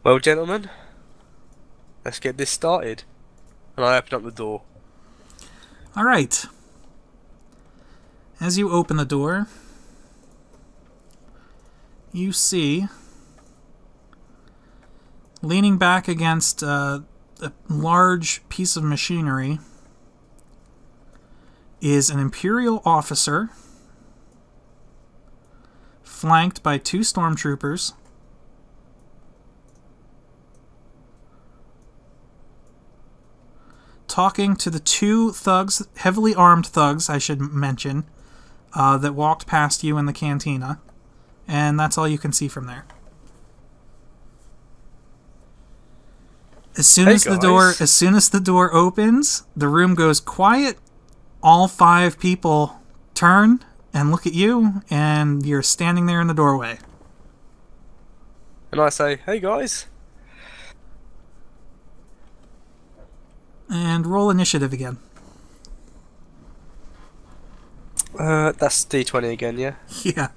Well, gentlemen, let's get this started. And I open up the door. All right. As you open the door, you see, leaning back against a large piece of machinery, is an Imperial officer, flanked by 2 stormtroopers, talking to the 2 thugs, heavily armed thugs, I should mention, that walked past you in the cantina. And that's all you can see from there. As soon as the door opens, the room goes quiet. All 5 people turn and look at you, and you're standing there in the doorway. And I say, hey guys. And roll initiative again. That's D20 again, yeah? Yeah.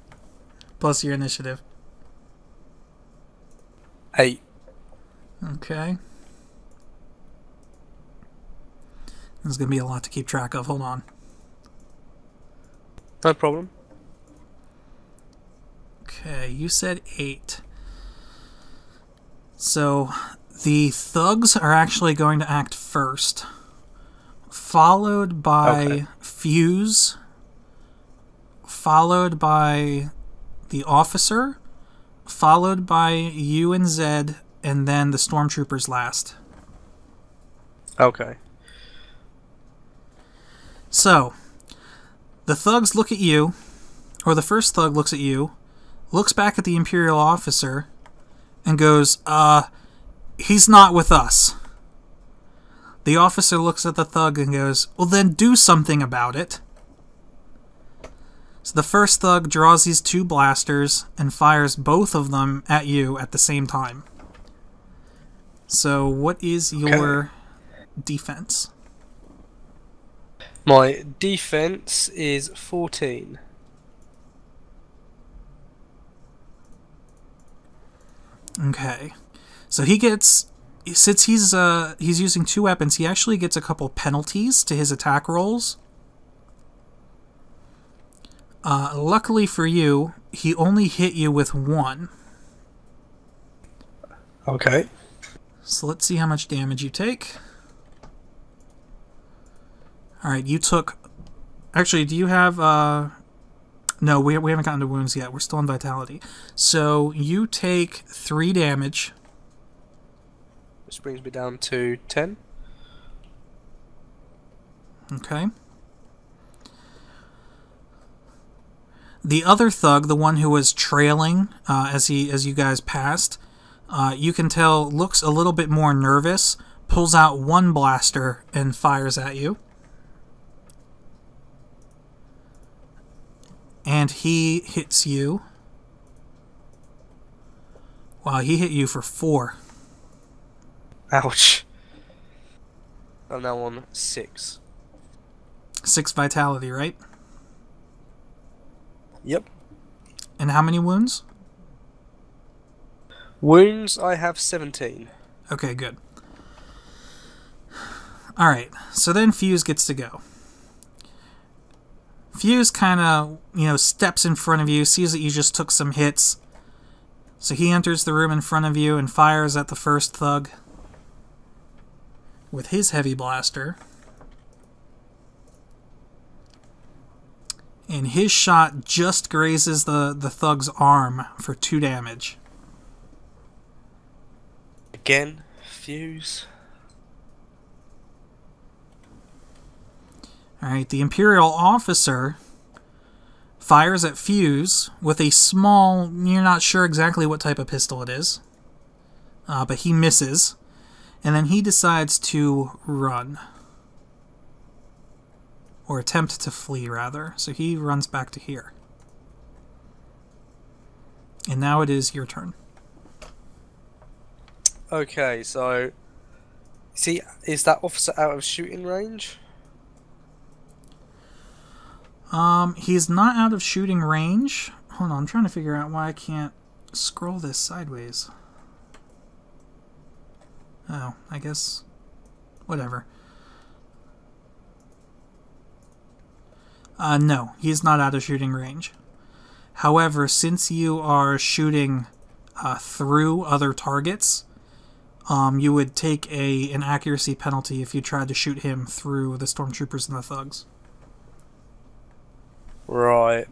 Plus your initiative. 8. Okay. There's going to be a lot to keep track of. Hold on. No problem. Okay, you said 8. So, the thugs are actually going to act first, followed by Fuse, followed by the officer, followed by you and Zed, and then the stormtroopers last. Okay. So, the thugs look at you, or the first thug looks at you, looks back at the Imperial officer, and goes, he's not with us. The officer looks at the thug and goes, well then do something about it. So the first thug draws these 2 blasters and fires both of them at you at the same time. So what is your defense? My defense is 14. Okay. So he gets, since he's using 2 weapons, he actually gets a couple penalties to his attack rolls. Luckily for you, he only hit you with 1. Okay. So let's see how much damage you take. Alright, you took... Actually, do you have... No, we haven't gotten to wounds yet. We're still on vitality. So you take 3 damage. Which brings me down to 10. Okay. The other thug, the one who was trailing as you guys passed, you can tell looks a little bit more nervous, pulls out 1 blaster and fires at you. And he hits you. Wow, he hit you for 4. Ouch. I'm now on 6. 6 vitality, right? Yep. And how many wounds? Wounds, I have 17. Okay, good. Alright, so then Fuse gets to go. Fuse kind of, steps in front of you, sees that you just took some hits. So he enters the room in front of you and fires at the first thug with his heavy blaster. And his shot just grazes the thug's arm for 2 damage. Again, Fuse. Alright, the Imperial officer fires at Fuse with a small, you're not sure exactly what type of pistol it is, but he misses, and then he decides to run. Or attempt to flee, rather. So he runs back to here. And now it is your turn. Okay, so... See, is that officer out of shooting range? He's not out of shooting range. Hold on, I'm trying to figure out why I can't scroll this sideways. Oh, I guess... whatever. No, he's not out of shooting range. However, since you are shooting through other targets, you would take an accuracy penalty if you tried to shoot him through the stormtroopers and the thugs. Right.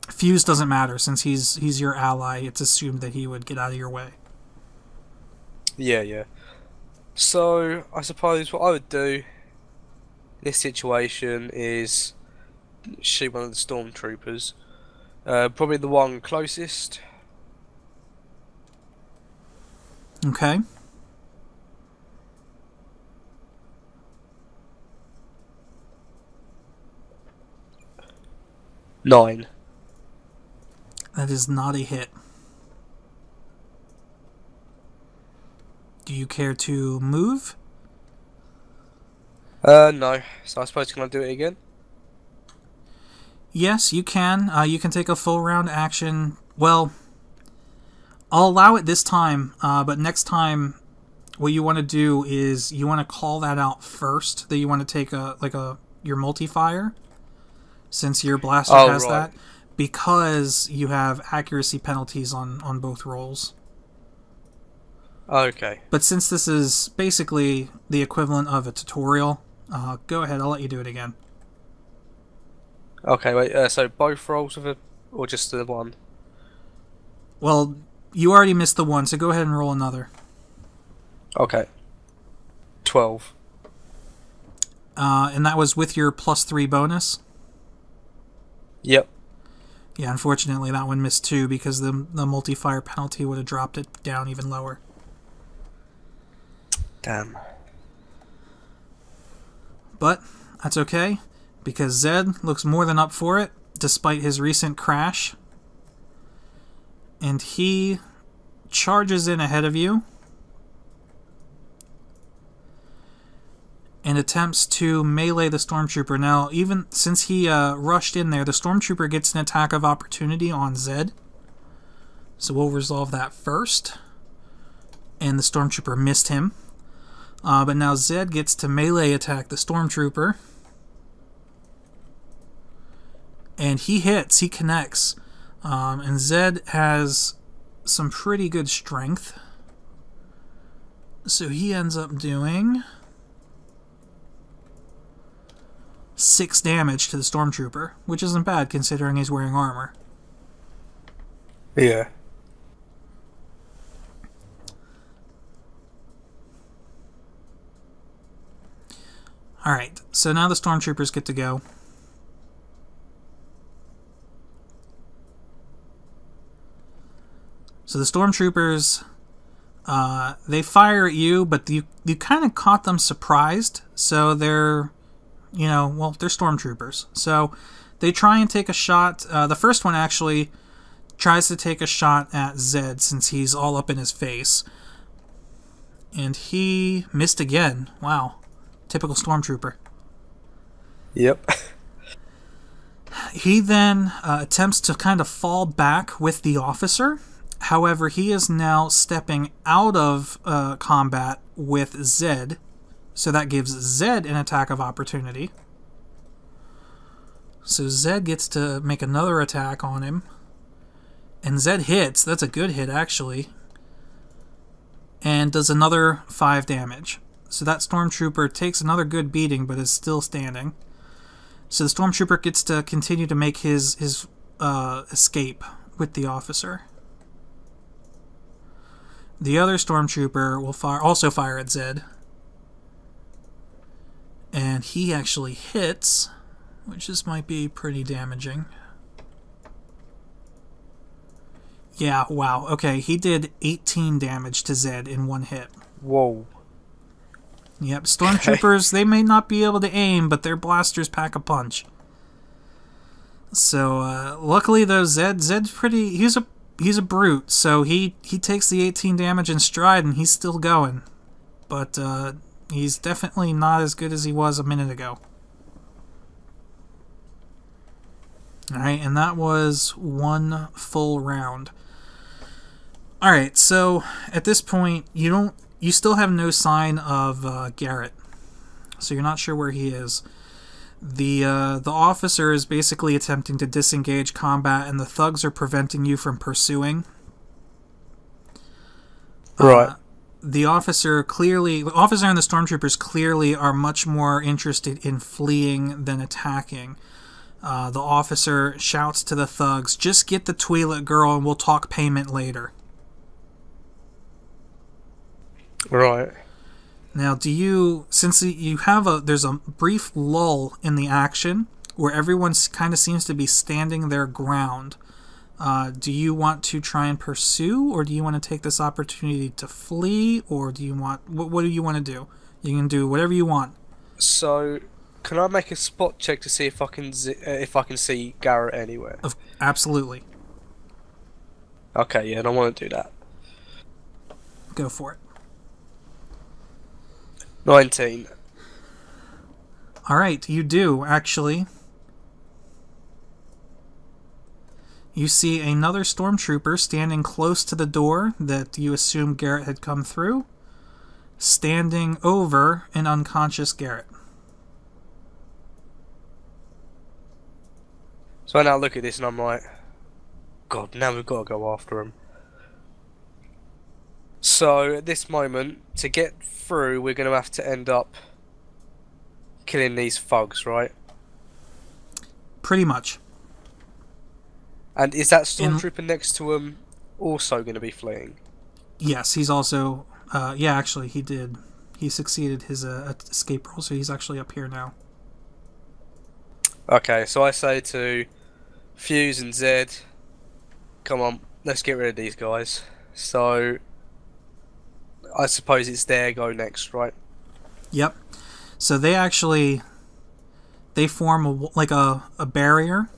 Fuse doesn't matter, since he's your ally. It's assumed that he would get out of your way. Yeah, yeah. So, I suppose what I would do in this situation is shoot one of the stormtroopers. Probably the one closest. Okay. Nine. That is not a hit. Do you care to move? No. So I suppose can I do it again? Yes, you can. You can take a full round action. Well, I'll allow it this time, but next time what you want to do is you want to call that out first, that you want to take your multi-fire, since your blaster has right. that, because you have accuracy penalties on both rolls. Okay. But since this is basically the equivalent of a tutorial, go ahead, I'll let you do it again. Okay, wait, so both rolls of it, or just the one? Well, you already missed the one, so go ahead and roll another. Okay. 12. And that was with your +3 bonus? Yep. Yeah, unfortunately that one missed too, because the multi-fire penalty would have dropped it down even lower. Damn. But that's okay, because Zed looks more than up for it, despite his recent crash. And he charges in ahead of you and attempts to melee the stormtrooper. Now, even since he rushed in there, the stormtrooper gets an attack of opportunity on Zed. So we'll resolve that first. And the stormtrooper missed him. But now Zed gets to melee attack the stormtrooper. And he hits, he connects. And Zed has some pretty good strength. So he ends up doing 6 damage to the stormtrooper, which isn't bad considering he's wearing armor. Yeah. Alright, so now the stormtroopers get to go. So the stormtroopers, they fire at you, but you kind of caught them surprised. So they're, they're stormtroopers. So they try and take a shot. The first one actually tries to take a shot at Zed since he's all up in his face. And he missed again. Wow. Typical stormtrooper. Yep. He then attempts to kind of fall back with the officer. However, he is now stepping out of combat with Zed. So that gives Zed an attack of opportunity. So Zed gets to make another attack on him. And Zed hits. That's a good hit, actually. And does another 5 damage. So that stormtrooper takes another good beating, but is still standing. So the stormtrooper gets to continue to make his escape with the officer. The other stormtrooper will also fire at Zed. And he actually hits, which this might be pretty damaging. Yeah, wow. Okay, he did 18 damage to Zed in one hit. Whoa. Yep, stormtroopers, they may not be able to aim, but their blasters pack a punch. So, luckily though, Zed's pretty, he's a brute, so he takes the 18 damage in stride and he's still going. But, he's definitely not as good as he was a minute ago. Alright, and that was one full round. Alright, so at this point, you don't You still have no sign of Garrett, so you're not sure where he is. The officer is basically attempting to disengage combat, and the thugs are preventing you from pursuing. Right. The officer and the stormtroopers clearly are much more interested in fleeing than attacking. The officer shouts to the thugs, "Just get the twi'lek girl and we'll talk payment later." Right. Now, since you have there's a brief lull in the action where everyone kind of seems to be standing their ground. Do you want to try and pursue, or do you want to take this opportunity to flee, or do you want... What do you want to do? You can do whatever you want. So, can I make a spot check to see if I can see Garrett anywhere? Absolutely. Okay, yeah, and I want to do that. Go for it. 19. Alright, you do, actually. You see another stormtrooper standing close to the door that you assume Garrett had come through, standing over an unconscious Garrett. So I now look at this and I'm like, God, now we've got to go after him. So at this moment, to get through, we're going to have to end up killing these thugs, right? Pretty much. And is that stormtrooper next to him also going to be fleeing? Yes, he's also... yeah, actually, he did. He succeeded his escape roll, so he's actually up here now. Okay, so I say to Fuse and Zed, come on, let's get rid of these guys. So, I suppose it's their go next, right? Yep. So they actually... They form a barrier.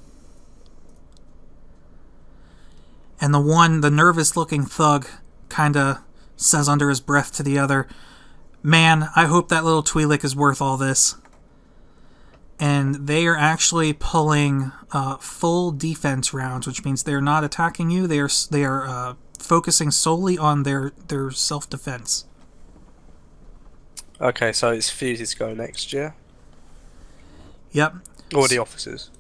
And the nervous-looking thug kind of says under his breath to the other, "Man, I hope that little twi'lek is worth all this." And they are actually pulling full defense rounds, which means they're not attacking you. They are focusing solely on their self-defense. Okay, so it's Fuse's go next, yeah? Yep. Or the officers?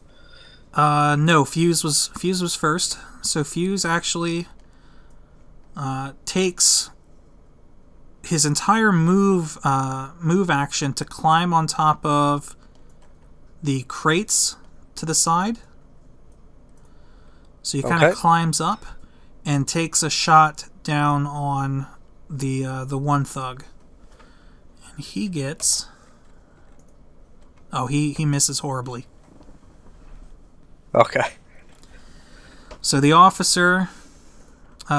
No, Fuse was first. So Fuse actually takes his entire move action to climb on top of the crates to the side. So he kind of climbs up and takes a shot down on the one thug, and he gets... Oh, he misses horribly. Okay. So the officer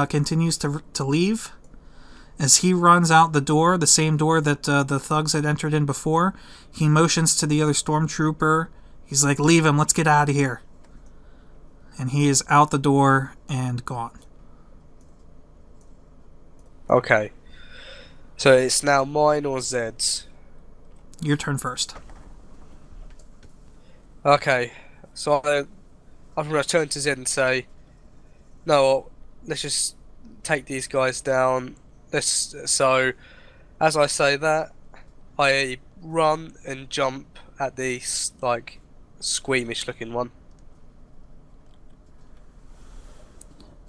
continues to leave. As he runs out the door, the same door that the thugs had entered in before, he motions to the other stormtrooper. He's like, "Leave him, let's get out of here." And he is out the door and gone. Okay. So it's now mine or Zed's? Your turn first. Okay. So I'm going to turn to Zed and say, "No, let's just take these guys down." So, as I say that, I run and jump at the squeamish looking one.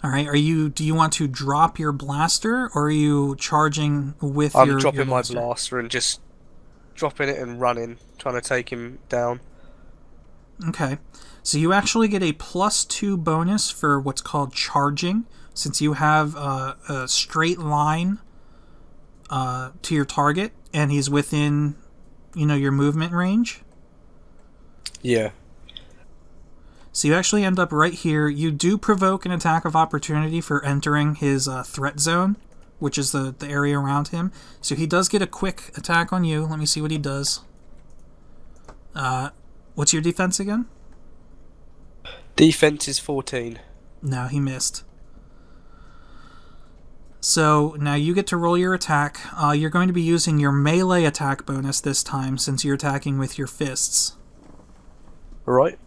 Alright, do you want to drop your blaster, or are you charging with I'm your dropping my blaster? blaster and just dropping it and running, trying to take him down. Okay. So you actually get a +2 bonus for what's called charging, since you have a straight line to your target, and he's within, your movement range. Yeah. So you actually end up right here. You do provoke an attack of opportunity for entering his threat zone, which is the area around him. So he does get a quick attack on you. Let me see what he does. What's your defense again? Defense is 14. No, he missed. So now you get to roll your attack. You're going to be using your melee attack bonus this time, since you're attacking with your fists. Right.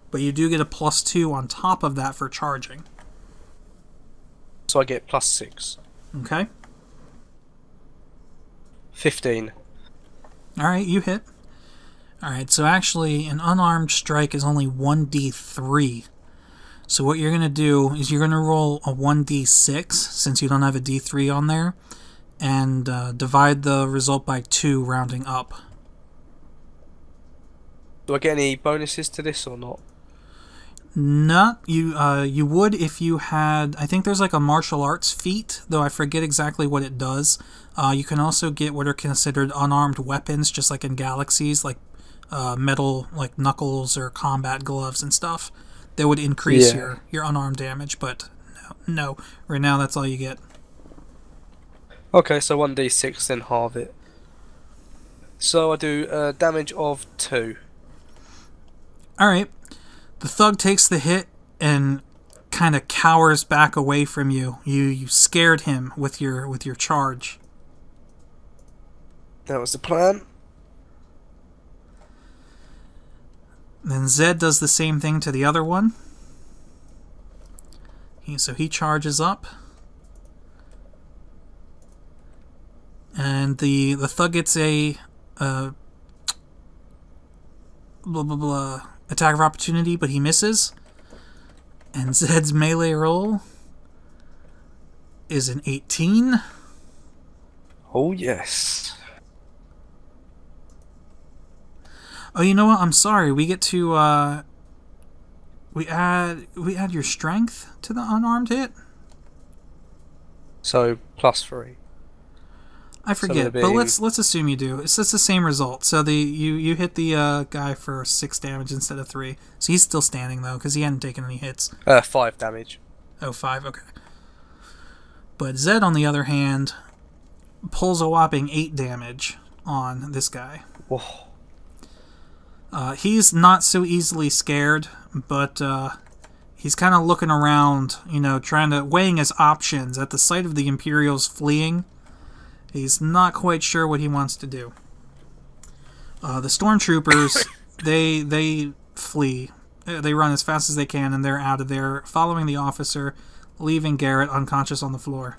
But you do get a +2 on top of that for charging. So I get +6. Okay. 15. Alright, you hit. Alright, so actually an unarmed strike is only 1d3. So what you're going to do is you're going to roll a 1d6, since you don't have a d3 on there, and divide the result by 2, rounding up. Do I get any bonuses to this or not? No, you would if you had... I think there's like a martial arts feat, though I forget exactly what it does. You can also get what are considered unarmed weapons, just like in Galaxies, like metal, like knuckles or combat gloves and stuff. That would increase your unarmed damage, but no. Right now, that's all you get. Okay, so 1d6, then halve it. So I do damage of 2. Alright. The thug takes the hit and kind of cowers back away from you. You scared him with your charge. That was the plan. Then Zed does the same thing to the other one. So he charges up. And the thug gets a blah blah blah attack of opportunity, but he misses. And Zed's melee roll is an 18. Oh yes. Oh, you know what? I'm sorry. We get to we add your strength to the unarmed hit. So +3. I forget, but let's assume you do. It's just the same result. So you hit the guy for 6 damage instead of 3. So he's still standing though, because he hadn't taken any hits. 5 damage. Oh, 5. Okay. But Zed, on the other hand, pulls a whopping 8 damage on this guy. Whoa. He's not so easily scared, but he's kind of looking around, weighing his options at the sight of the Imperials fleeing. He's not quite sure what he wants to do. The stormtroopers, they flee. They run as fast as they can, and they're out of there, following the officer, leaving Garrett unconscious on the floor.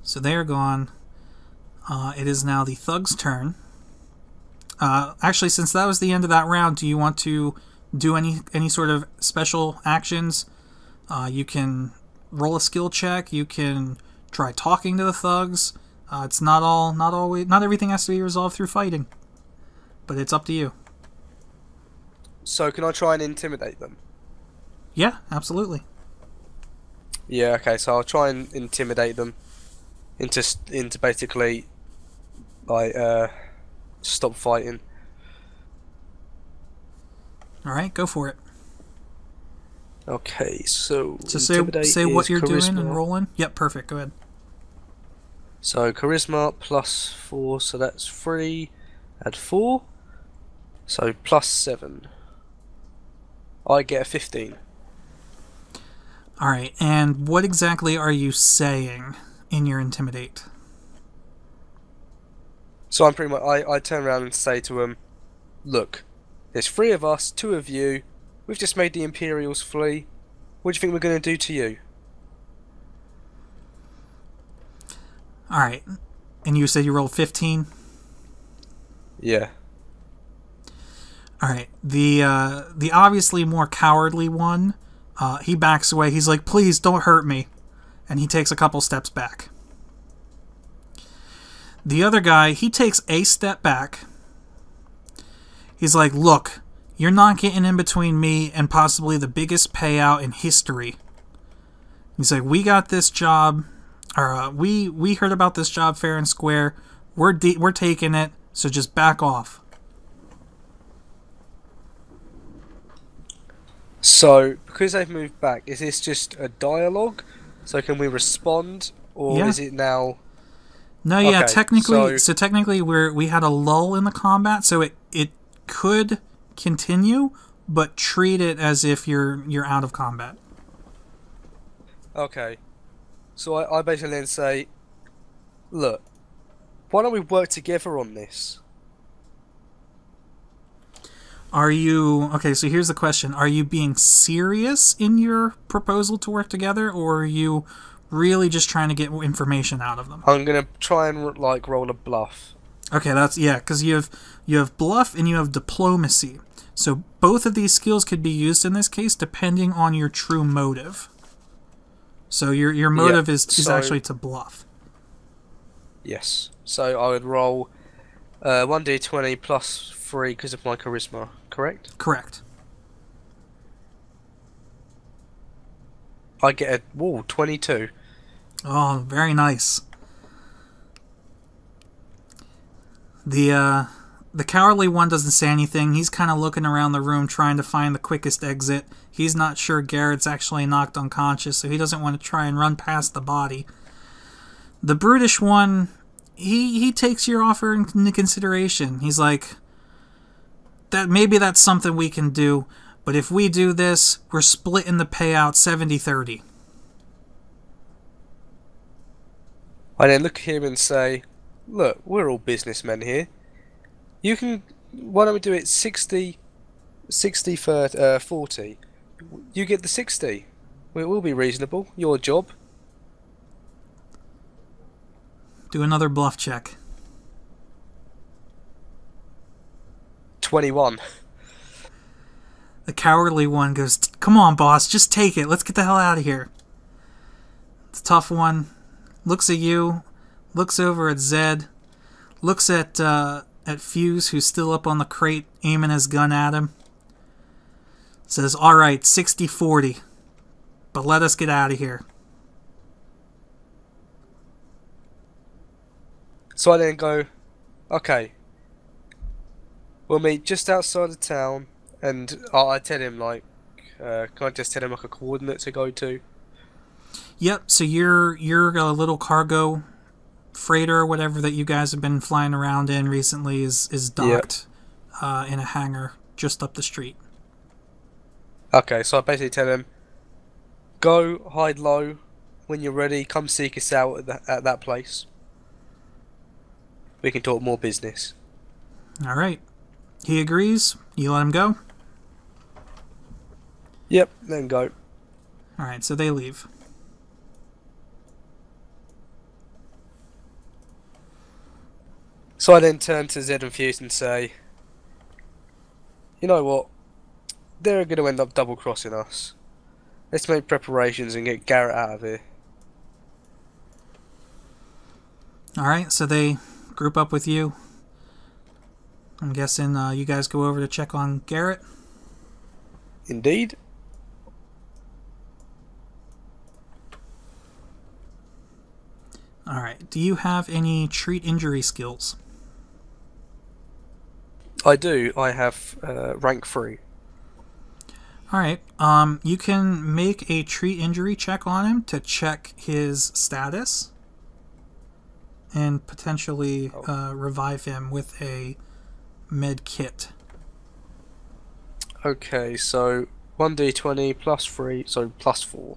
So they are gone. It is now the thug's turn. Actually, since that was the end of that round, do you want to do any sort of special actions? You can roll a skill check. You can try talking to the thugs. It's not everything has to be resolved through fighting, but it's up to you. So can I try and intimidate them? Yeah, absolutely. Yeah. Okay. So I'll try and intimidate them into basically like stop fighting. All right, go for it. Okay, so say what you're doing and rolling. Yep, perfect. Go ahead. So charisma +4, so that's 3. Add 4, so +7. I get a 15. All right, and what exactly are you saying in your intimidate? So I'm pretty much I turn around and say to him, "Look, there's 3 of us, 2 of you. We've just made the Imperials flee. What do you think we're going to do to you?" All right, and you said you rolled 15. Yeah. All right, the obviously more cowardly one, he backs away. He's like, "Please don't hurt me," and he takes a couple steps back. The other guy, he takes a step back. He's like, "Look, you're not getting in between me and possibly the biggest payout in history." He's like, "We got this job, or we heard about this job fair and square. We're taking it, so just back off." So because they've moved back, is this just a dialogue? So can we respond, or is it now? No, yeah, okay, technically we had a lull in the combat, so it could continue, but treat it as if you're out of combat. Okay. So I basically then say, "Look, why don't we work together on this?" Are you... Okay, so here's the question. Are you being serious in your proposal to work together, or are you really just trying to get information out of them? I'm gonna try and like roll a bluff. Okay, that's... Yeah, because you have bluff and you have diplomacy. So both of these skills could be used in this case depending on your true motive. So your motive is actually to bluff. Yes. So I would roll 1d20 plus 3 because of my charisma, correct? Correct. I get a 22. Oh, very nice. The cowardly one doesn't say anything. He's kind of looking around the room trying to find the quickest exit. He's not sure Garrett's actually knocked unconscious, so he doesn't want to try and run past the body. The brutish one, he takes your offer into consideration. He's like, maybe that's something we can do, but if we do this, we're splitting the payout 70-30. I then look at him and say, look, we're all businessmen here. Why don't we do it 60 for 40? You get the 60. We'll be reasonable. Your job. Do another bluff check. 21. The cowardly one goes, come on, boss, just take it. Let's get the hell out of here. It's a tough one. Looks at you. Looks over at Zed. Looks at Fuse, who's still up on the crate, aiming his gun at him. Says, alright, 60-40. But let us get out of here. So I then go, okay, we'll meet just outside the town, and I tell him, like, can I just tell him, like, a coordinate to go to? Yep, so your little cargo freighter or whatever that you guys have been flying around in recently is docked in a hangar just up the street. Okay, so I basically tell him, go, hide low, when you're ready, come seek us out at that place. We can talk more business. Alright. He agrees. You let him go? Yep, let him go. Alright, so they leave. So I then turn to Zed and Fuse and say, you know what? They're going to end up double-crossing us. Let's make preparations and get Garrett out of here. Alright, so they group up with you. I'm guessing you guys go over to check on Garrett. Indeed. Alright, do you have any treat injury skills? I do. I have rank 3. Alright, you can make a treat injury check on him to check his status and potentially revive him with a med kit. Okay, so 1d20 plus 3, so plus 4.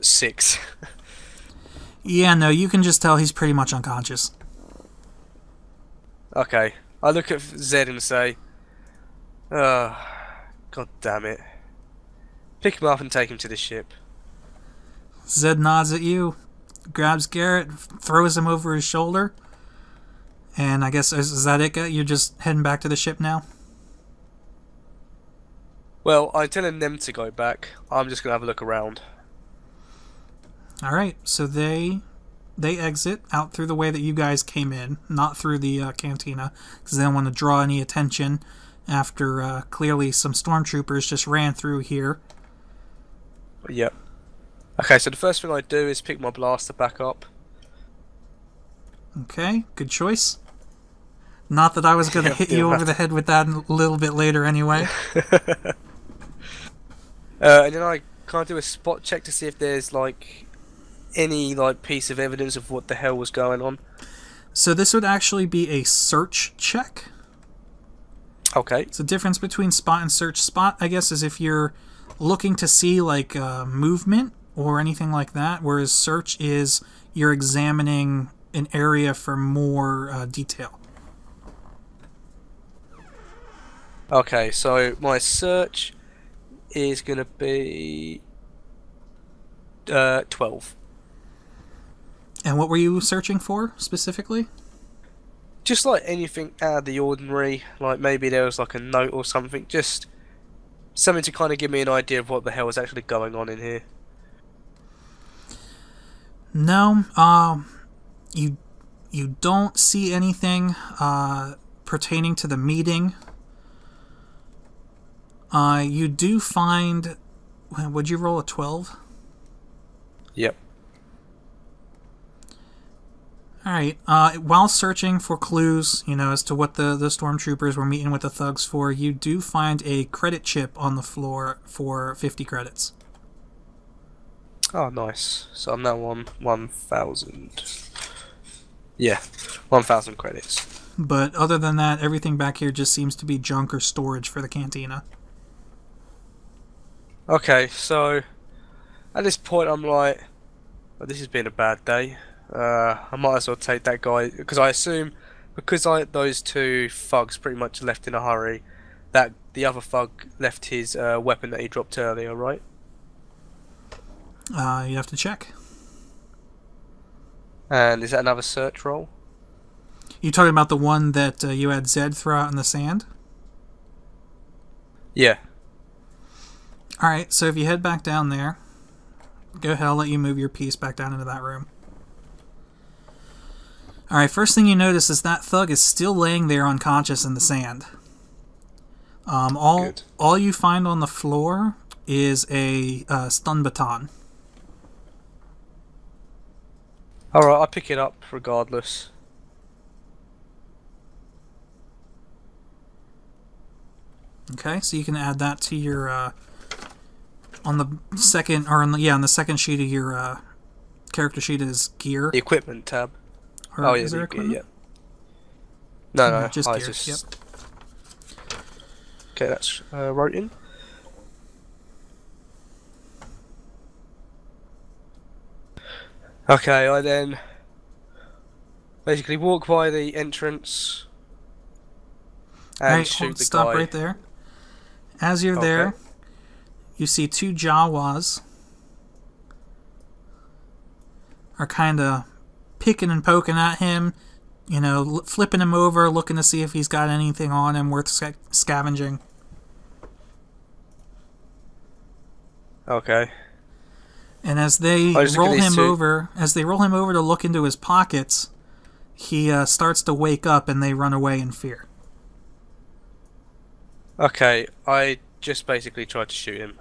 6. Yeah, no, you can just tell he's pretty much unconscious. Okay, I look at Zed and say, God damn it. Pick him up and take him to the ship. Zed nods at you, grabs Garrett, throws him over his shoulder, and I guess, is that it? You're just heading back to the ship now? Well, I'm telling them to go back. I'm just going to have a look around. Alright, so they exit out through the way that you guys came in, not through the cantina, because they don't want to draw any attention after clearly some stormtroopers just ran through here. Yep. Okay, so the first thing I do is pick my blaster back up. Okay, good choice. Not that I was going to hit you over the head with that a little bit later anyway. And then I kind of do a spot check to see if there's like any like piece of evidence of what the hell was going on. So this would actually be a search check. Okay. It's a difference between spot and search. Spot, I guess, is if you're looking to see like movement or anything like that, whereas search is you're examining an area for more detail. Okay, so my search is gonna be 12. And what were you searching for specifically? Just like anything out of the ordinary, like maybe there was like a note or something, just something to kind of give me an idea of what the hell is actually going on in here. No, you you don't see anything pertaining to the meeting. You do find. Would you roll a 12? Yep. All right. While searching for clues, as to what the stormtroopers were meeting with the thugs for, you do find a credit chip on the floor for 50 credits. Oh, nice. So I'm now on 1,000. Yeah, 1,000 credits. But other than that, everything back here just seems to be junk or storage for the cantina. Okay, so at this point I'm like, oh, this has been a bad day. I might as well take that guy because I assume because those two thugs pretty much left in a hurry, that the other thug left his weapon that he dropped earlier, right? You have to check. And is that another search roll? You talking about the one that you had Zed throw out in the sand? Yeah. Alright, so if you head back down there, go ahead, I'll let you move your piece back down into that room. Alright, first thing you notice is that thug is still laying there unconscious in the sand. All you find on the floor is a stun baton. Alright, I'll pick it up regardless. Okay, so you can add that to your on the second or on the second sheet of your character sheet is gear. The equipment tab. Or oh yeah, is there the gear, equipment? yeah. No, Just I gear. just. Yep. Okay, that's wrote in. Okay, I then basically walk by the entrance and Right, shoot the stop guy. right there. As you're there, you see two Jawas are kind of picking and poking at him, flipping him over, looking to see if he's got anything on him worth scavenging. Okay. And as they roll him over, to look into his pockets, he starts to wake up and they run away in fear. Okay, I just basically tried to shoot him.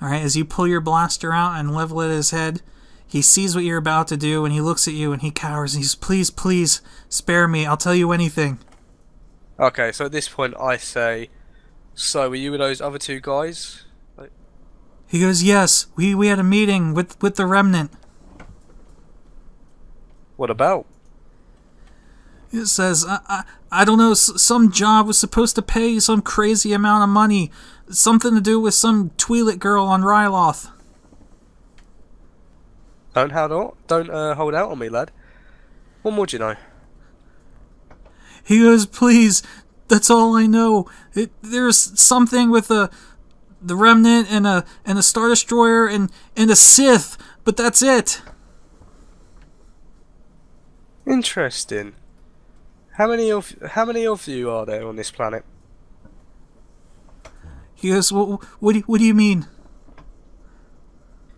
Alright, as you pull your blaster out and level it at his head, he sees what you're about to do and he looks at you and he cowers and he says, "Please, please, spare me, I'll tell you anything." Okay, so at this point I say, "So, were you with those other two guys?" He goes, "Yes, we had a meeting with the Remnant." What about? It says, I don't know, some job was supposed to pay some crazy amount of money. Something to do with some twi'lek girl on Ryloth. Don't hold out on me, lad. What more do you know? He goes, "Please, that's all I know. There's something with the Remnant and a Star Destroyer and a Sith, but that's it." Interesting. How many of you are there on this planet? He goes, what do you mean?"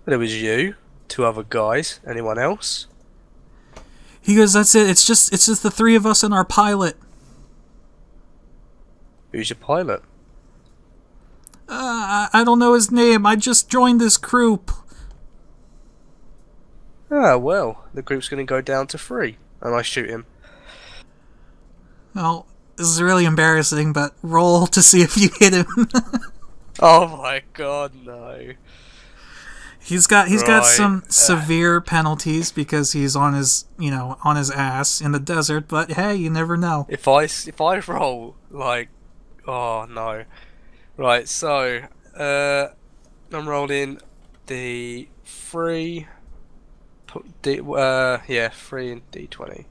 There was you, two other guys. Anyone else? He goes, "That's it. It's just the three of us and our pilot." Who's your pilot? I don't know his name. I just joined this group. Ah, well, the group's going to go down to 3, and I shoot him. Well, this is really embarrassing, but roll to see if you hit him. Oh my god, no. He's got some severe penalties because he's on his ass in the desert, but hey, you never know. If I roll like, oh no. Right, so I'm rolling the 3 3 and D20.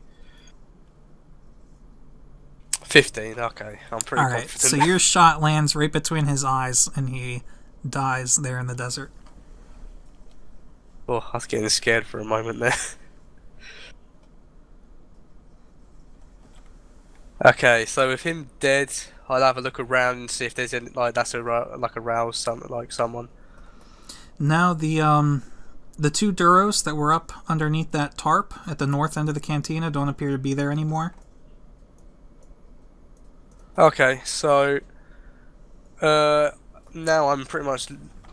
15. Okay, I'm pretty Alright, so confident. your shot lands right between his eyes and he dies there in the desert. Oh, I was getting scared for a moment there. Okay, so with him dead, I'll have a look around and see if there's any like that's like aroused something like someone. Now the two Duros that were up underneath that tarp at the north end of the cantina don't appear to be there anymore. Okay, so now I'm pretty much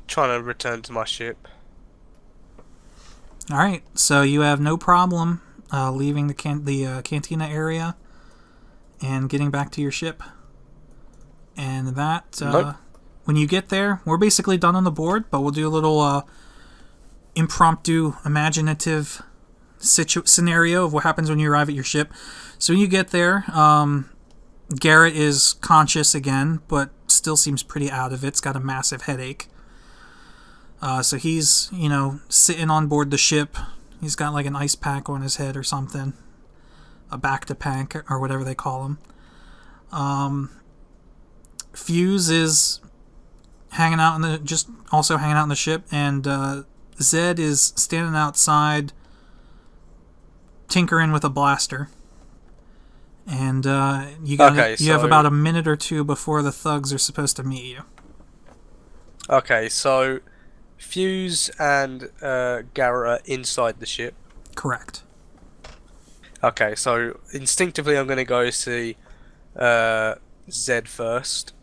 trying to return to my ship. Alright, so you have no problem leaving the cantina area and getting back to your ship. And that, Nope. when you get there, we're basically done on the board, but we'll do a little impromptu, imaginative scenario of what happens when you arrive at your ship. So when you get there, Garrett is conscious again, but still seems pretty out of it. It's got a massive headache. So he's, sitting on board the ship. He's got like an ice pack on his head or something. A back-to-pack, or whatever they call him. Fuse is hanging out also hanging out in the ship, and Zed is standing outside tinkering with a blaster. And you have about a minute or two before the thugs are supposed to meet you. Okay, so Fuse and Garrett are inside the ship. Correct. Okay, so instinctively I'm going to go see Zed first.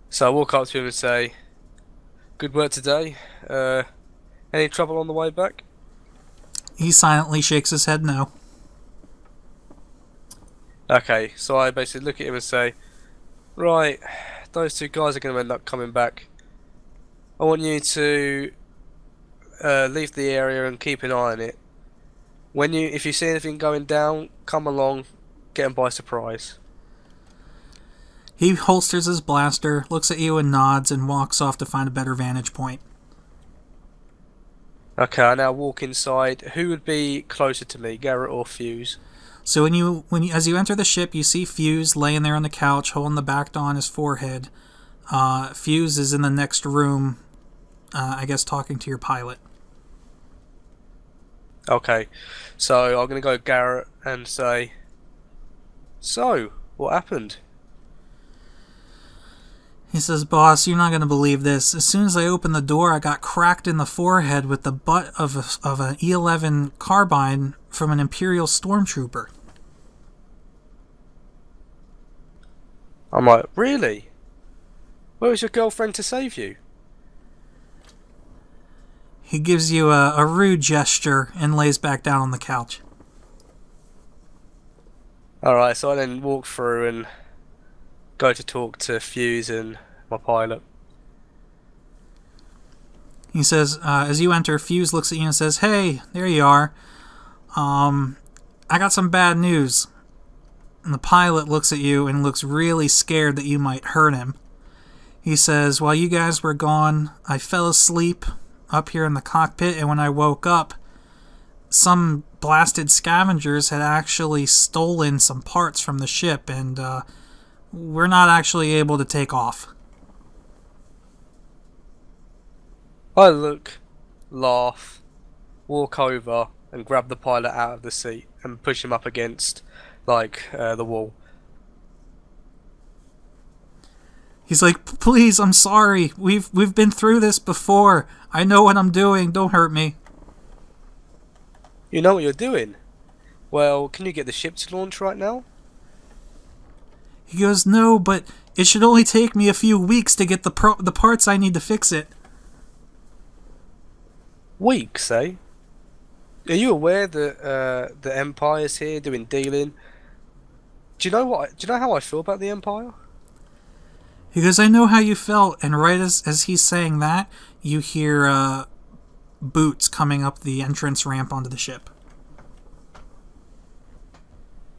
So I walk up to him and say, "Good work today. Any trouble on the way back?" He silently shakes his head no. Okay, so I basically look at him and say, "Right, those two guys are going to end up coming back. I want you to leave the area and keep an eye on it. If you see anything going down, come along, get them by surprise." He holsters his blaster, looks at you and nods, and walks off to find a better vantage point. Okay, I now walk inside. Who would be closer to me, Garrett or Fuse? So as you enter the ship, you see Fuse laying there on the couch, holding the back on his forehead. Fuse is in the next room, I guess, talking to your pilot. Okay, so I'm gonna go Garrett and say, "So, what happened?" He says, "Boss, you're not going to believe this. As soon as I opened the door, I got cracked in the forehead with the butt of an E11 carbine from an Imperial stormtrooper." I'm like, "Really? Where was your girlfriend to save you?" He gives you a rude gesture and lays back down on the couch. Alright, so I then walk through and go to talk to Fuse and my pilot. He says, as you enter, Fuse looks at you and says, "Hey, there you are. I got some bad news." And the pilot looks at you and looks really scared that you might hurt him. He says, "While you guys were gone, I fell asleep up here in the cockpit, and when I woke up, some blasted scavengers had actually stolen some parts from the ship, and we're not actually able to take off." I look, laugh, walk over and grab the pilot out of the seat and push him up against the wall. He's like, "Please, I'm sorry. We've been through this before. I know what I'm doing. Don't hurt me." "You know what you're doing? Well, can you get the ship to launch right now?" He goes, "No, but it should only take me a few weeks to get the parts I need to fix it." Weeks, eh? Are you aware that the Empire's here doing dealing? Do you know how I feel about the Empire? He goes, "I know how you felt," and right as he's saying that, you hear boots coming up the entrance ramp onto the ship.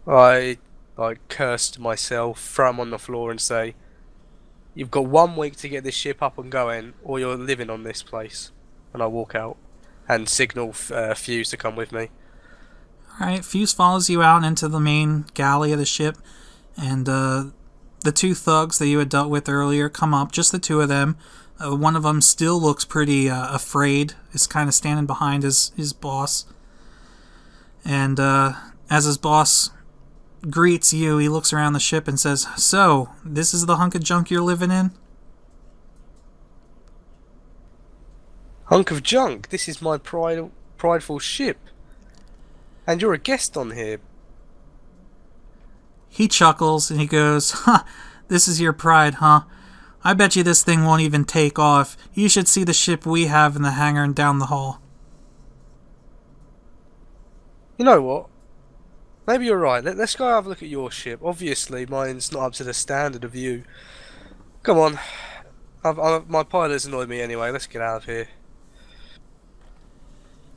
I cursed myself, throw him on the floor and say, "You've got 1 week to get this ship up and going, or you're living on this place." And I walk out and signal Fuse to come with me. Alright, Fuse follows you out into the main galley of the ship, and the two thugs that you had dealt with earlier come up, just the two of them. One of them still looks pretty afraid, is kind of standing behind his boss. And as his boss greets you, he looks around the ship and says, "So, this is the hunk of junk you're living in?" Hunk of junk? This is my prideful ship. And you're a guest on here. He chuckles and he goes, "Huh, this is your pride, huh? I bet you this thing won't even take off. You should see the ship we have in the hangar and down the hall." You know what? Maybe you're right. Let's go have a look at your ship. Obviously, mine's not up to the standard of you. Come on. My pilot's annoyed me anyway. Let's get out of here.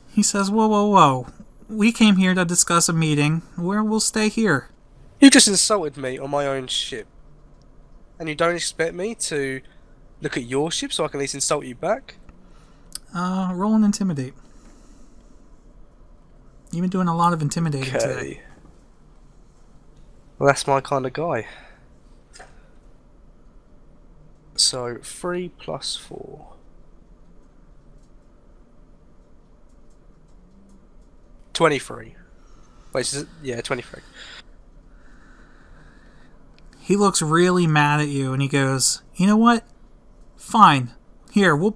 He says, "Whoa, whoa, whoa. We came here to discuss a meeting where we'll stay here." You just insulted me on my own ship. And you don't expect me to look at your ship so I can at least insult you back? Roll and intimidate. You've been doing a lot of intimidating today. Well, that's my kind of guy. So, 3 plus 4. 23. Wait, yeah, 23. He looks really mad at you and he goes, "You know what? Fine. Here, we'll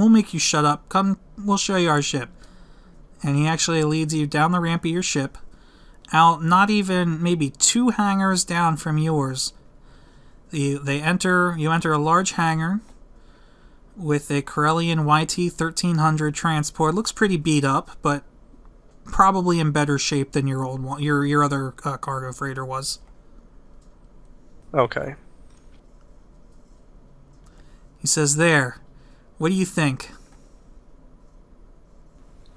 make you shut up. Come, we'll show you our ship." And he actually leads you down the ramp of your ship, out not even maybe 2 hangars down from yours. You enter a large hangar with a Corellian YT-1300 transport. Looks pretty beat up, but probably in better shape than your old one, your other cargo freighter was. Okay. He says, "There. What do you think?"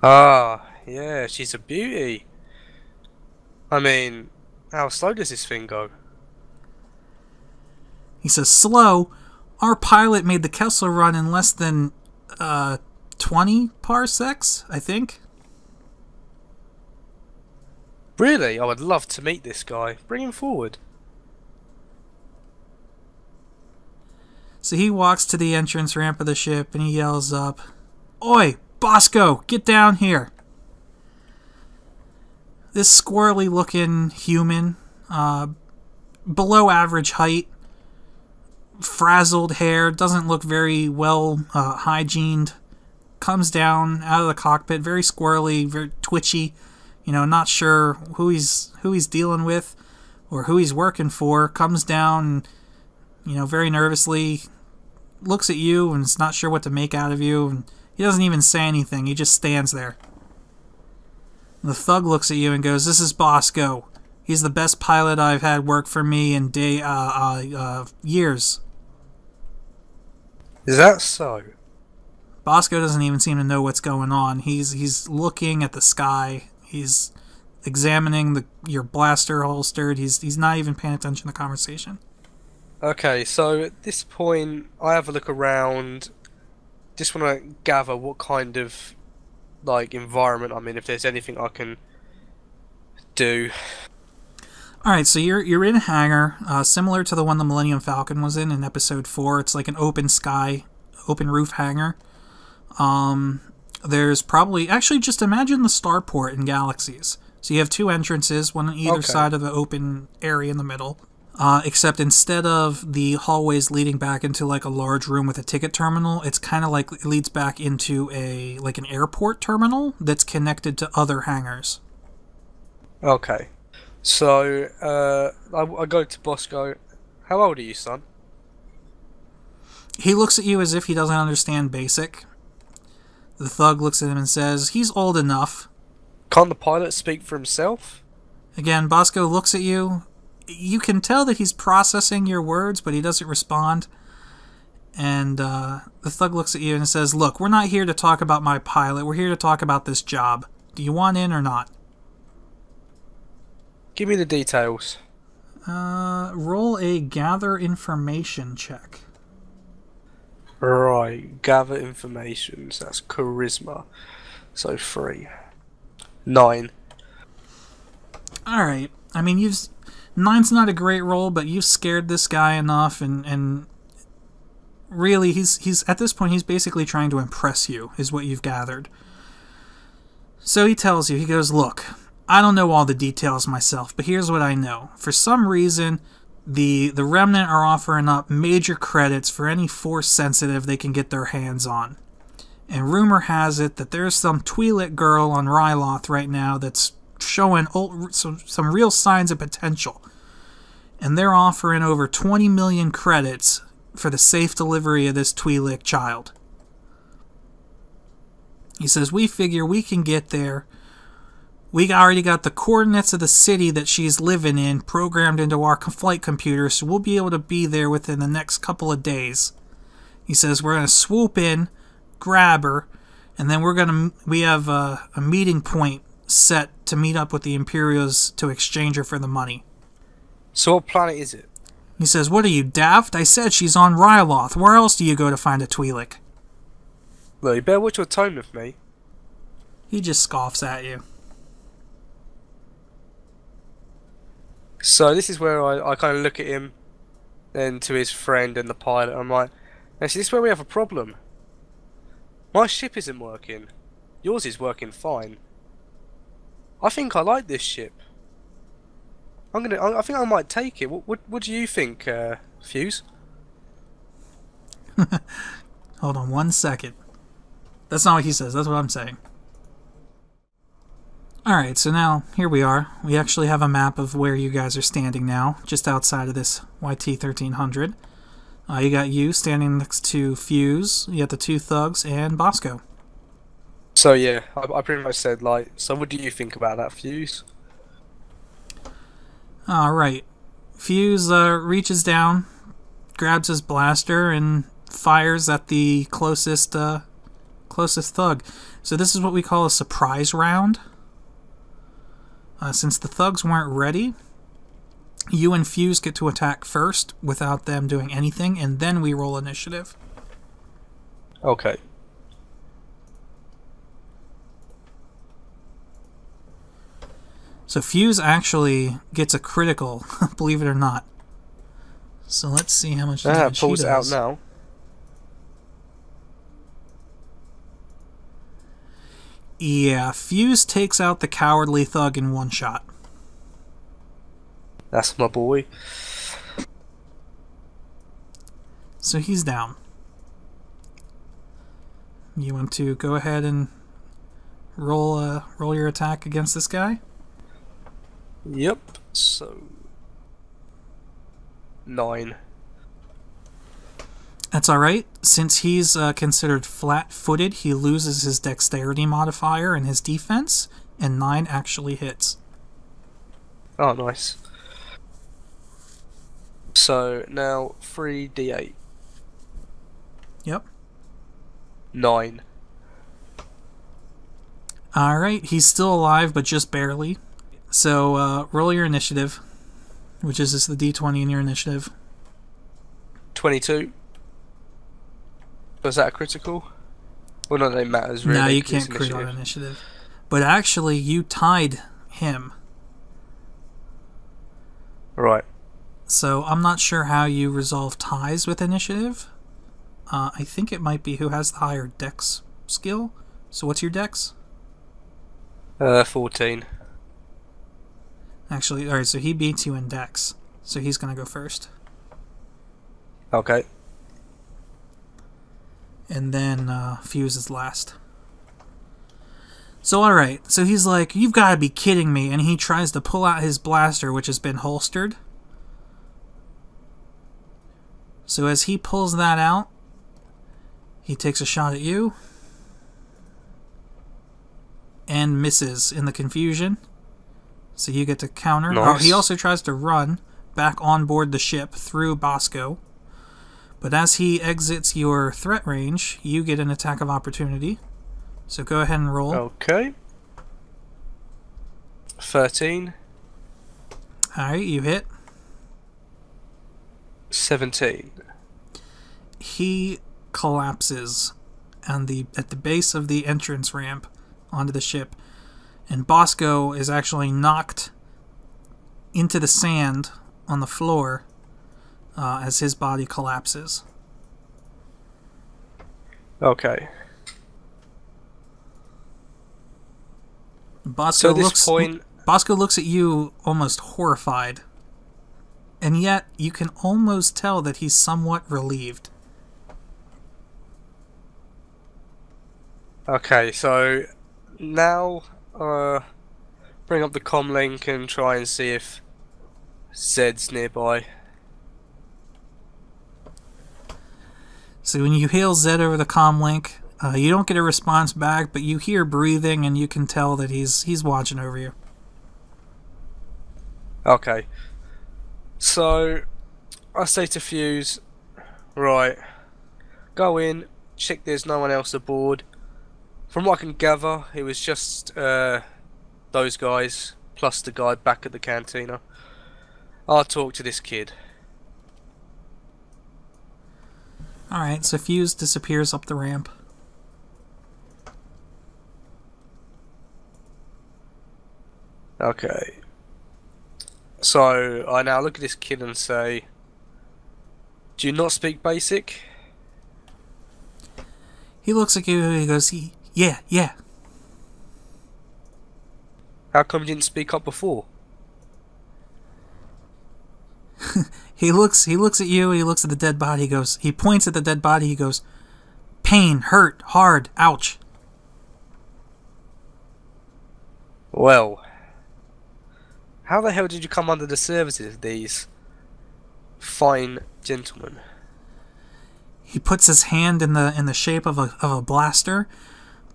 Ah, yeah, she's a beauty. I mean, how slow does this thing go? He says, "Slow? Our pilot made the Kessler run in less than 20 parsecs, I think." Really? I would love to meet this guy. Bring him forward. So he walks to the entrance ramp of the ship and he yells up, "Oi, Bosco, get down here." This squirrely looking human, below average height, frazzled hair, doesn't look very well hygiened, comes down out of the cockpit, very squirrely, very twitchy, not sure who he's dealing with or who he's working for, comes down and, very nervously looks at you and is not sure what to make out of you, and he doesn't even say anything. He just stands there. The thug looks at you and goes, "This is Bosco. He's the best pilot I've had work for me in years." Is that so? Bosco doesn't even seem to know what's going on. He's looking at the sky. He's examining your blaster holstered. He's not even paying attention to the conversation. Okay, so at this point, I have a look around. Just want to gather what kind of environment I'm in. If there's anything I can do. All right, so you're in a hangar similar to the one the Millennium Falcon was in Episode 4. It's like an open sky, open roof hangar. There's probably just imagine the starport in Galaxies. So you have 2 entrances, one on either side of the open area in the middle. Except instead of the hallways leading back into a large room with a ticket terminal, it's kind of it leads back into an airport terminal that's connected to other hangars. Okay. So, I go to Bosco. How old are you, son? He looks at you as if he doesn't understand basic. The thug looks at him and says, "He's old enough." Can't the pilot speak for himself? Again, Bosco looks at you. You can tell that he's processing your words, but he doesn't respond. And the thug looks at you and says, "Look, we're not here to talk about my pilot. We're here to talk about this job. Do you want in or not?" Give me the details. Roll a gather information check. Right, gather information. So that's charisma. So 3. 9. Alright. I mean, nine's not a great roll, but you've scared this guy enough, and really, he's at this point, he's basically trying to impress you, is what you've gathered. So he tells you, he goes, look, I don't know all the details myself, but here's what I know. For some reason, the Remnant are offering up major credits for any Force sensitive they can get their hands on. And rumor has it that there's some twi'lek girl on Ryloth right now that's showing some real signs of potential. And they're offering over 20 million credits for the safe delivery of this twi'lek child. He says, we figure we can get there. We already got the coordinates of the city that she's living in programmed into our flight computer, so we'll be able to be there within the next couple of days. He says, we're going to swoop in, grab her, and then we have a meeting point set to meet up with the Imperials to exchange her for the money. So what planet is it? He says, what are you, daft? I said she's on Ryloth. Where else do you go to find a twi'lek? Look, you better watch your tone with me. He just scoffs at you. So this is where I kind of look at him, then to his friend and the pilot. I'm like, now see, this is where we have a problem. My ship isn't working. Yours is working fine. I think I like this ship. I think I might take it. What do you think, Fuse? Hold on 1 second. That's not what he says. That's what I'm saying. Alright, so now, here we are. We actually have a map of where you guys are standing now, just outside of this YT-1300. You got you standing next to Fuse, you got the two thugs, and Bosco. So yeah, I pretty much said, like, so what do you think about that, Fuse? Alright. Fuse reaches down, grabs his blaster, and fires at the closest thug. So this is what we call a surprise round. Since the thugs weren't ready, you and Fuse get to attack first without them doing anything, and then we roll initiative. Okay. So Fuse actually gets a critical, believe it or not. So let's see how much damage he does. Pulls it out now. Yeah, Fuse takes out the cowardly thug in one shot. That's my boy. So he's down. You want to go ahead and roll your attack against this guy? Yep. So 9. That's alright. Since he's considered flat-footed, he loses his dexterity modifier and his defense, and 9 actually hits. Oh, nice. So now 3d8. Yep. 9. Alright, he's still alive, but just barely. So roll your initiative, which is just the d20 in your initiative. 22. Was that a critical? Well, none of that matters really. No, you can't crit on initiative. But actually, you tied him. Right. So I'm not sure how you resolve ties with initiative. I think it might be who has the higher dex skill. So what's your dex? 14. Actually, alright, so he beats you in dex. So he's going to go first. Okay. And then Fuse is last. So alright, so he's like, you've got to be kidding me, and he tries to pull out his blaster, which has been holstered. So as he pulls that out, he takes a shot at you, and misses in the confusion. So you get to counter. Nice. Oh, he also tries to run back on board the ship through Bosco. But as he exits your threat range, you get an attack of opportunity. So go ahead and roll. Okay. 13. Alright, you hit. 17. He collapses at the base of the entrance ramp onto the ship. And Bosco is actually knocked into the sand on the floor as his body collapses. Okay. Bosco So at this point, Bosco looks at you almost horrified. And yet, you can almost tell that he's somewhat relieved. okay, so now bring up the comm link and try and see if Zed's nearby. So when you hail Zed over the comm link, you don't get a response back, but you hear breathing and you can tell that he's watching over you. Okay. So I say to Fuse, right, go in, check there's no one else aboard. From what I can gather, it was just those guys plus the guy back at the cantina. I'll talk to this kid. Alright, so Fuse disappears up the ramp. Okay. So I now look at this kid and say, do you not speak basic? He looks at you and he goes, yeah. How come you didn't speak up before? He looks at you, he looks at the dead body, he points at the dead body, he goes, pain, hurt, hard, ouch. Well, how the hell did you come under the services of these fine gentlemen? He puts his hand in the shape of a blaster,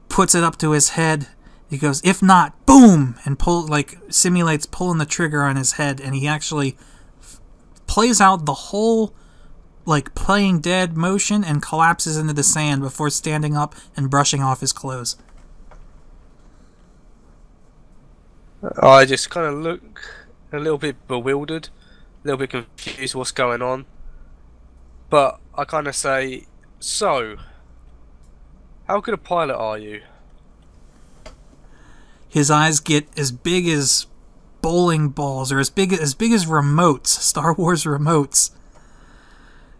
puts it up to his head. He goes, if not, boom, and simulates pulling the trigger on his head, and he actually plays out the whole playing dead motion and collapses into the sand before standing up and brushing off his clothes. I just kind of look a little bit bewildered, a little bit confused what's going on. But I kind of say, so, how good a pilot are you? His eyes get as big as bowling balls, or as big as remotes, Star Wars remotes.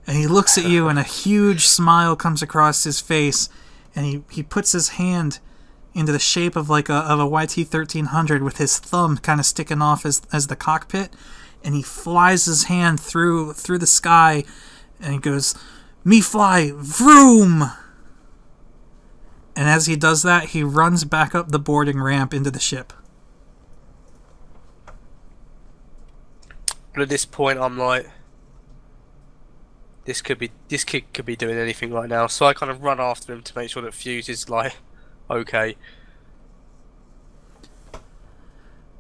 And he looks at you and a huge smile comes across his face, and he puts his hand into the shape of a YT-1300 with his thumb kind of sticking off as the cockpit, and he flies his hand through the sky, and he goes, "Me fly, vroom!" And as he does that, he runs back up the boarding ramp into the ship. But at this point, I'm like, this kid could be doing anything right now. So I kind of run after him to make sure that Fuse is okay.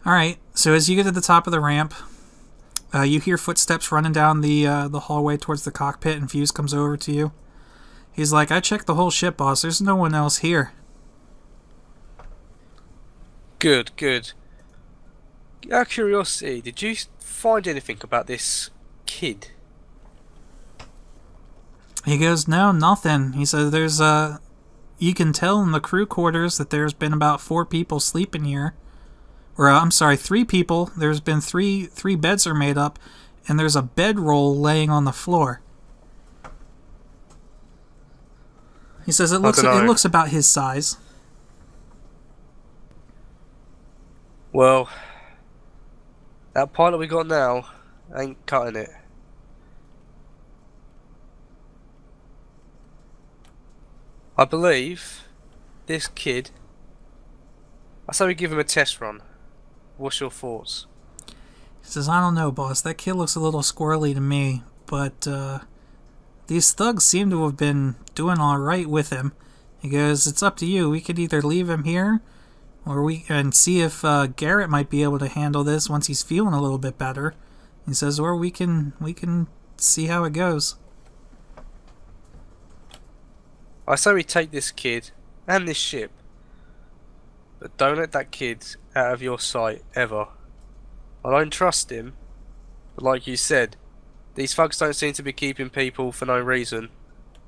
Alright, so as you get to the top of the ramp, you hear footsteps running down the hallway towards the cockpit, and Fuse comes over to you. He's like, I checked the whole ship, boss. There's no one else here. Good. Out of curiosity, did you find anything about this kid? He goes, no, nothing. He says there's you can tell in the crew quarters that there's been about 4 people sleeping here. Or, I'm sorry, 3 people. There's been three beds are made up, and there's a bedroll laying on the floor. He says it looks about his size. Well, that pilot we got now ain't cutting it. I believe this kid, I say we give him a test run. What's your thoughts? He says, I don't know, boss. That kid looks a little squirrely to me, but these thugs seem to have been doing alright with him. He goes, it's up to you. We could either leave him here, or we can see if Garrett might be able to handle this once he's feeling a little bit better. He says, or we can see how it goes. I say we take this kid and this ship, but don't let that kid out of your sight ever. I don't trust him, but like you said, these thugs don't seem to be keeping people for no reason.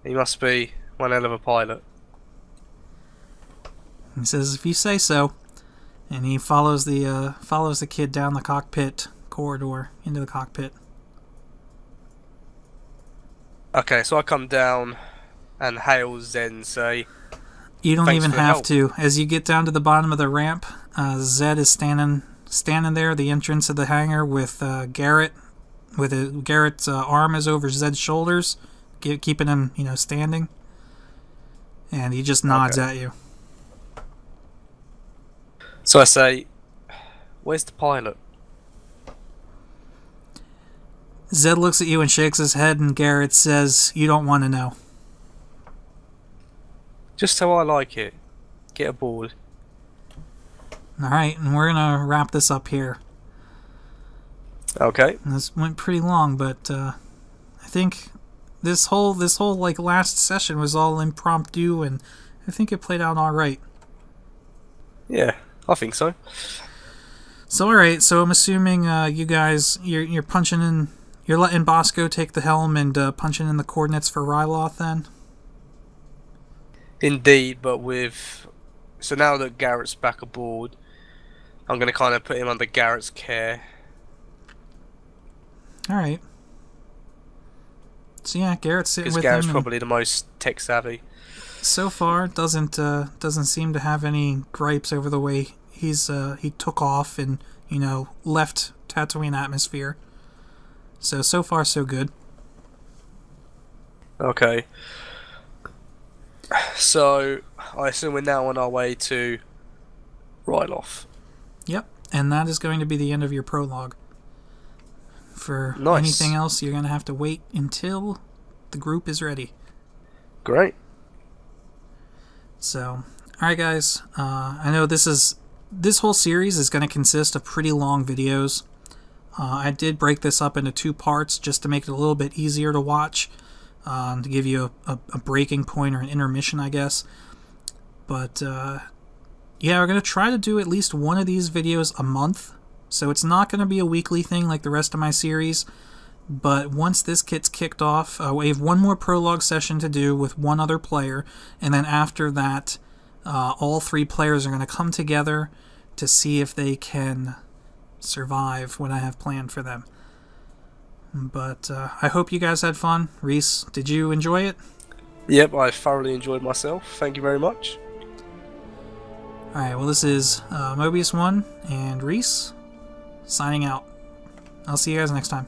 He must be one hell of a pilot. He says, if you say so. And he follows the kid down the cockpit corridor into the cockpit. Okay, so I come down and hail Zed and say, You don't "Thanks even for the have help." to. As you get down to the bottom of the ramp, Zed is standing there at the entrance of the hangar with Garrett. Garrett's arm is over Zed's shoulders, keeping him, standing. And he just nods at you. So I say, "Where's the pilot?" Zed looks at you and shakes his head, and Garrett says, "You don't want to know." Just how I like it. Get aboard. Alright, and we're gonna wrap this up here. Okay. And this went pretty long, but I think this whole like last session was all impromptu, and I think it played out alright. Yeah, I think so. So alright, so I'm assuming you guys, you're punching in, you're letting Bosco take the helm and punching in the coordinates for Ryloth then? Indeed, but with... So now that Garrett's back aboard, I'm going to kind of put him under Garrett's care. Alright. So yeah, Garrett's sitting Because with Garrett's him. probably the most tech savvy. So far, doesn't seem to have any gripes over the way he took off and, left Tatooine atmosphere. So far so good. Okay. So, I assume we're now on our way to Ryloth. Yep, and that is going to be the end of your prologue. For Nice. anything else, you're going to have to wait until the group is ready. Great. So, alright guys, I know this whole series is going to consist of pretty long videos. I did break this up into 2 parts just to make it a little bit easier to watch, to give you a breaking point or an intermission, I guess. But, yeah, we're going to try to do at least one of these videos a month. So it's not going to be a weekly thing like the rest of my series. But once this gets kicked off, we have one more prologue session to do with one other player. And then after that, all 3 players are going to come together to see if they can survive what I have planned for them. But I hope you guys had fun. Reese, did you enjoy it? Yep, I thoroughly enjoyed myself. Thank you very much. Alright, well this is Mobius1 and Reese signing out. I'll see you guys next time.